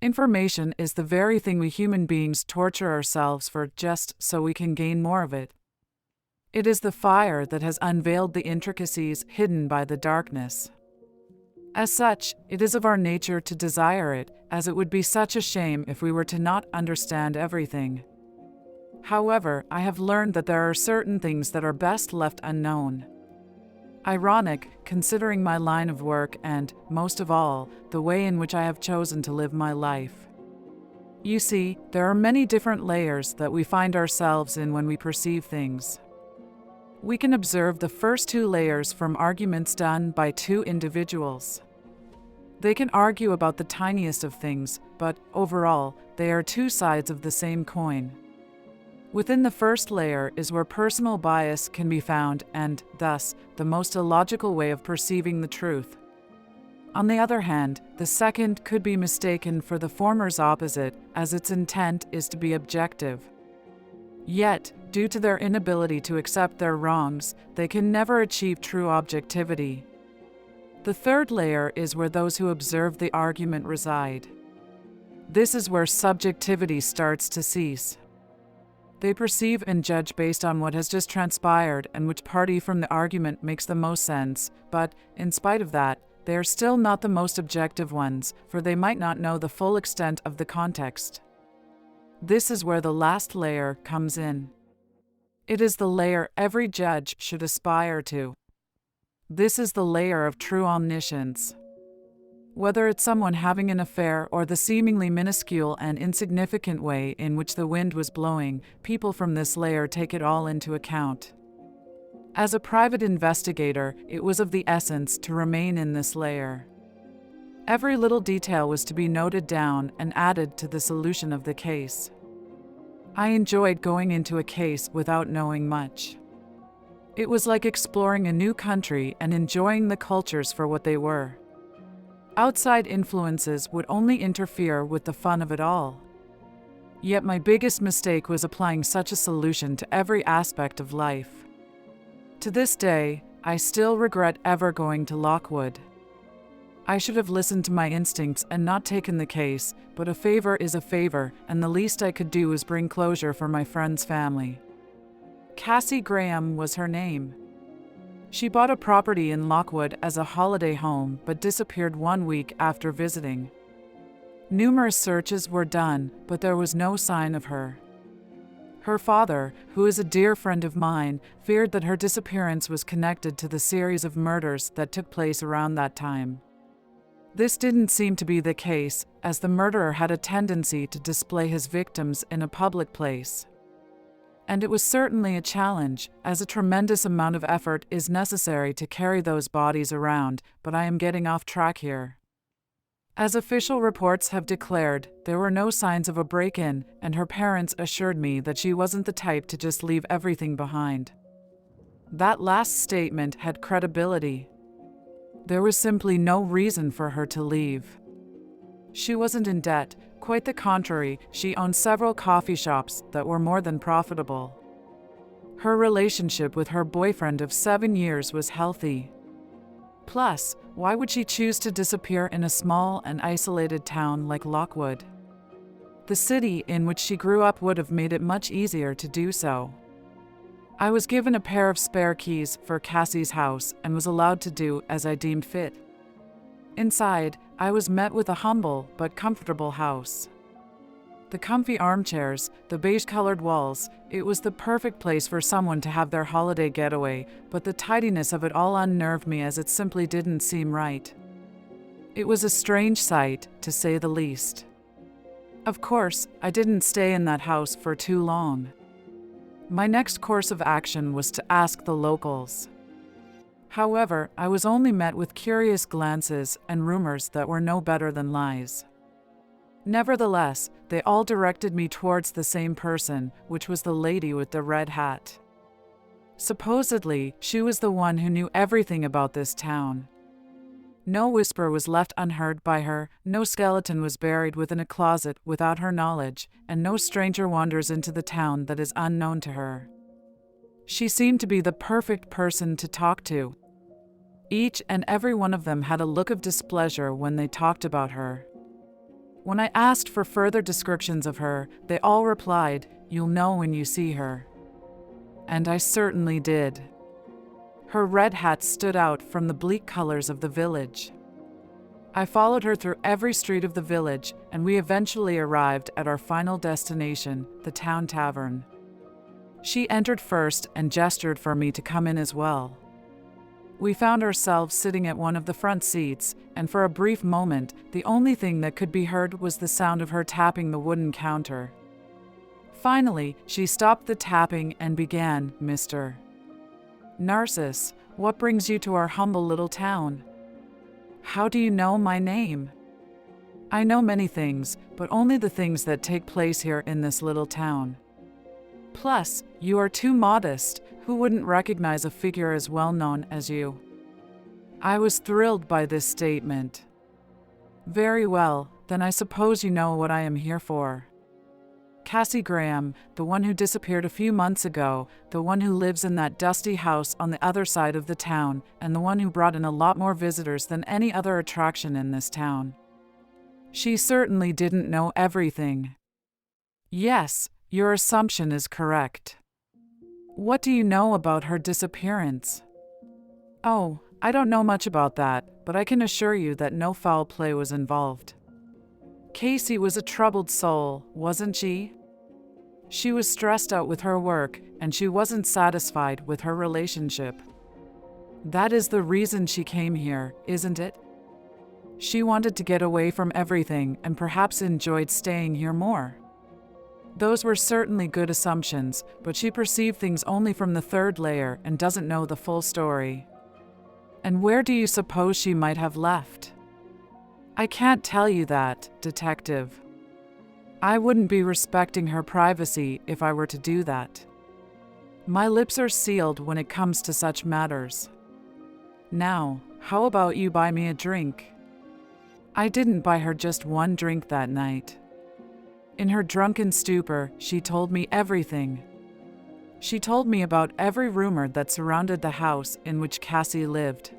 Information is the very thing we human beings torture ourselves for just so we can gain more of it. It is the fire that has unveiled the intricacies hidden by the darkness. As such, it is of our nature to desire it, as it would be such a shame if we were to not understand everything. However, I have learned that there are certain things that are best left unknown. Ironic, considering my line of work and, most of all, the way in which I have chosen to live my life. You see, there are many different layers that we find ourselves in when we perceive things. We can observe the first two layers from arguments done by two individuals. They can argue about the tiniest of things, but overall, they are two sides of the same coin. Within the first layer is where personal bias can be found and, thus, the most illogical way of perceiving the truth. On the other hand, the second could be mistaken for the former's opposite, as its intent is to be objective. Yet, due to their inability to accept their wrongs, they can never achieve true objectivity. The third layer is where those who observe the argument reside. This is where subjectivity starts to cease. They perceive and judge based on what has just transpired and which party from the argument makes the most sense, but, in spite of that, they are still not the most objective ones, for they might not know the full extent of the context. This is where the last layer comes in. It is the layer every judge should aspire to. This is the layer of true omniscience. Whether it's someone having an affair or the seemingly minuscule and insignificant way in which the wind was blowing, people from this layer take it all into account. As a private investigator, it was of the essence to remain in this layer. Every little detail was to be noted down and added to the solution of the case. I enjoyed going into a case without knowing much. It was like exploring a new country and enjoying the cultures for what they were. Outside influences would only interfere with the fun of it all. Yet my biggest mistake was applying such a solution to every aspect of life. To this day, I still regret ever going to Lockwood. I should have listened to my instincts and not taken the case, but a favor is a favor, and the least I could do was bring closure for my friend's family. Cassie Graham was her name. She bought a property in Lockwood as a holiday home but disappeared 1 week after visiting. Numerous searches were done, but there was no sign of her. Her father, who is a dear friend of mine, feared that her disappearance was connected to the series of murders that took place around that time. This didn't seem to be the case, as the murderer had a tendency to display his victims in a public place. And it was certainly a challenge, as a tremendous amount of effort is necessary to carry those bodies around, but I am getting off track here. As official reports have declared, there were no signs of a break-in, and her parents assured me that she wasn't the type to just leave everything behind. That last statement had credibility. There was simply no reason for her to leave. She wasn't in debt. Quite the contrary, she owned several coffee shops that were more than profitable. Her relationship with her boyfriend of 7 years was healthy. Plus, why would she choose to disappear in a small and isolated town like Lockwood? The city in which she grew up would have made it much easier to do so. I was given a pair of spare keys for Cassie's house and was allowed to do as I deemed fit. Inside, I was met with a humble but comfortable house. The comfy armchairs, the beige-colored walls, it was the perfect place for someone to have their holiday getaway, but the tidiness of it all unnerved me as it simply didn't seem right. It was a strange sight, to say the least. Of course, I didn't stay in that house for too long. My next course of action was to ask the locals. However, I was only met with curious glances and rumors that were no better than lies. Nevertheless, they all directed me towards the same person, which was the lady with the red hat. Supposedly, she was the one who knew everything about this town. No whisper was left unheard by her, no skeleton was buried within a closet without her knowledge, and no stranger wanders into the town that is unknown to her. She seemed to be the perfect person to talk to. Each and every one of them had a look of displeasure when they talked about her. When I asked for further descriptions of her, they all replied, "You'll know when you see her." And I certainly did. Her red hat stood out from the bleak colors of the village. I followed her through every street of the village, and we eventually arrived at our final destination, the town tavern. She entered first and gestured for me to come in as well. We found ourselves sitting at one of the front seats, and for a brief moment, the only thing that could be heard was the sound of her tapping the wooden counter. Finally, she stopped the tapping and began, "Mr. Narcissus, what brings you to our humble little town? How do you know my name?" "I know many things, but only the things that take place here in this little town. Plus, you are too modest. Who wouldn't recognize a figure as well known as you?" I was thrilled by this statement. "Very well, then I suppose you know what I am here for. Cassie Graham, the one who disappeared a few months ago, the one who lives in that dusty house on the other side of the town, and the one who brought in a lot more visitors than any other attraction in this town." She certainly didn't know everything. "Yes, your assumption is correct. What do you know about her disappearance?" "Oh, I don't know much about that, but I can assure you that no foul play was involved. Casey was a troubled soul, wasn't she? She was stressed out with her work, and she wasn't satisfied with her relationship. That is the reason she came here, isn't it? She wanted to get away from everything and perhaps enjoyed staying here more. Those were certainly good assumptions, but she perceived things only from the third layer and doesn't know the full story. And where do you suppose she might have left?" "I can't tell you that, detective. I wouldn't be respecting her privacy if I were to do that. My lips are sealed when it comes to such matters. Now, how about you buy me a drink?" I didn't buy her just one drink that night. In her drunken stupor, she told me everything. She told me about every rumor that surrounded the house in which Cassie lived.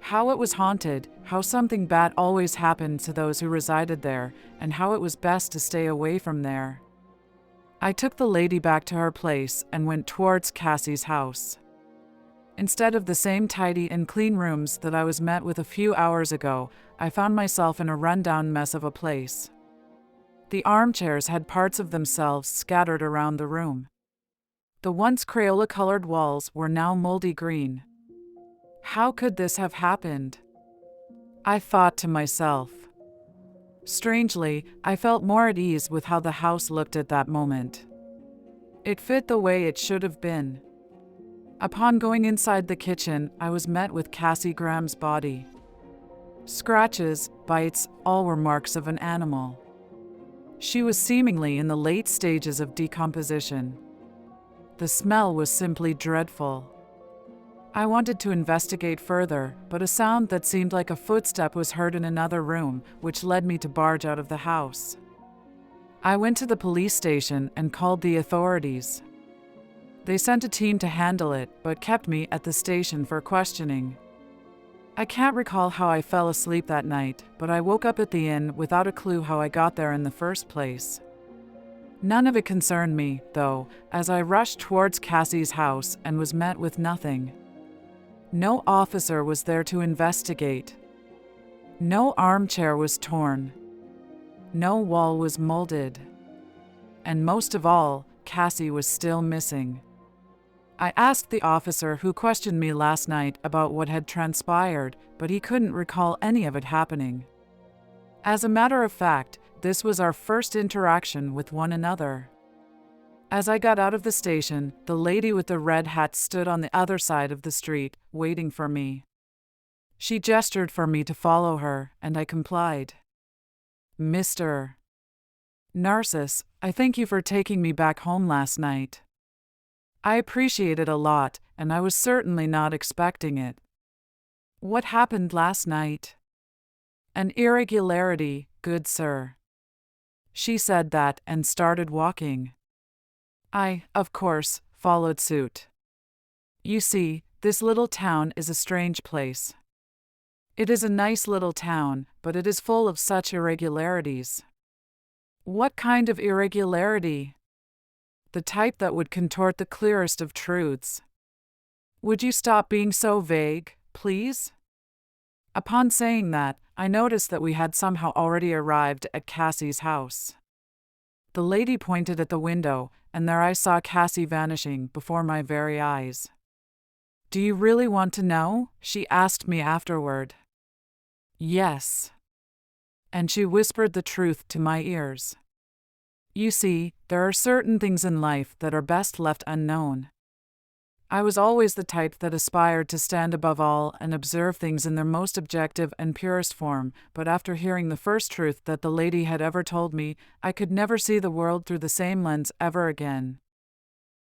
How it was haunted, how something bad always happened to those who resided there, and how it was best to stay away from there. I took the lady back to her place and went towards Cassie's house. Instead of the same tidy and clean rooms that I was met with a few hours ago, I found myself in a rundown mess of a place. The armchairs had parts of themselves scattered around the room. The once Crayola-colored walls were now moldy green. How could this have happened? I thought to myself. Strangely, I felt more at ease with how the house looked at that moment. It fit the way it should have been. Upon going inside the kitchen, I was met with Cassie Graham's body. Scratches, bites, all were marks of an animal. She was seemingly in the late stages of decomposition. The smell was simply dreadful. I wanted to investigate further, but a sound that seemed like a footstep was heard in another room, which led me to barge out of the house. I went to the police station and called the authorities. They sent a team to handle it, but kept me at the station for questioning. I can't recall how I fell asleep that night, but I woke up at the inn without a clue how I got there in the first place. None of it concerned me, though, as I rushed towards Cassie's house and was met with nothing. No officer was there to investigate. No armchair was torn. No wall was molded. And most of all, Cassie was still missing. I asked the officer who questioned me last night about what had transpired, but he couldn't recall any of it happening. As a matter of fact, this was our first interaction with one another. As I got out of the station, the lady with the red hat stood on the other side of the street, waiting for me. She gestured for me to follow her, and I complied. "Mr. Narcissus, I thank you for taking me back home last night. I appreciate it a lot, and I was certainly not expecting it. What happened last night?" "An irregularity, good sir." She said that and started walking. I, of course, followed suit. You see, this little town is a strange place. It is a nice little town, but it is full of such irregularities. What kind of irregularity? The type that would contort the clearest of truths. Would you stop being so vague, please? Upon saying that, I noticed that we had somehow already arrived at Cassie's house. The lady pointed at the window, and there I saw Cassie vanishing before my very eyes. "Do you really want to know?" she asked me afterward. "Yes." And she whispered the truth to my ears. You see, there are certain things in life that are best left unknown. I was always the type that aspired to stand above all and observe things in their most objective and purest form, but after hearing the first truth that the lady had ever told me, I could never see the world through the same lens ever again.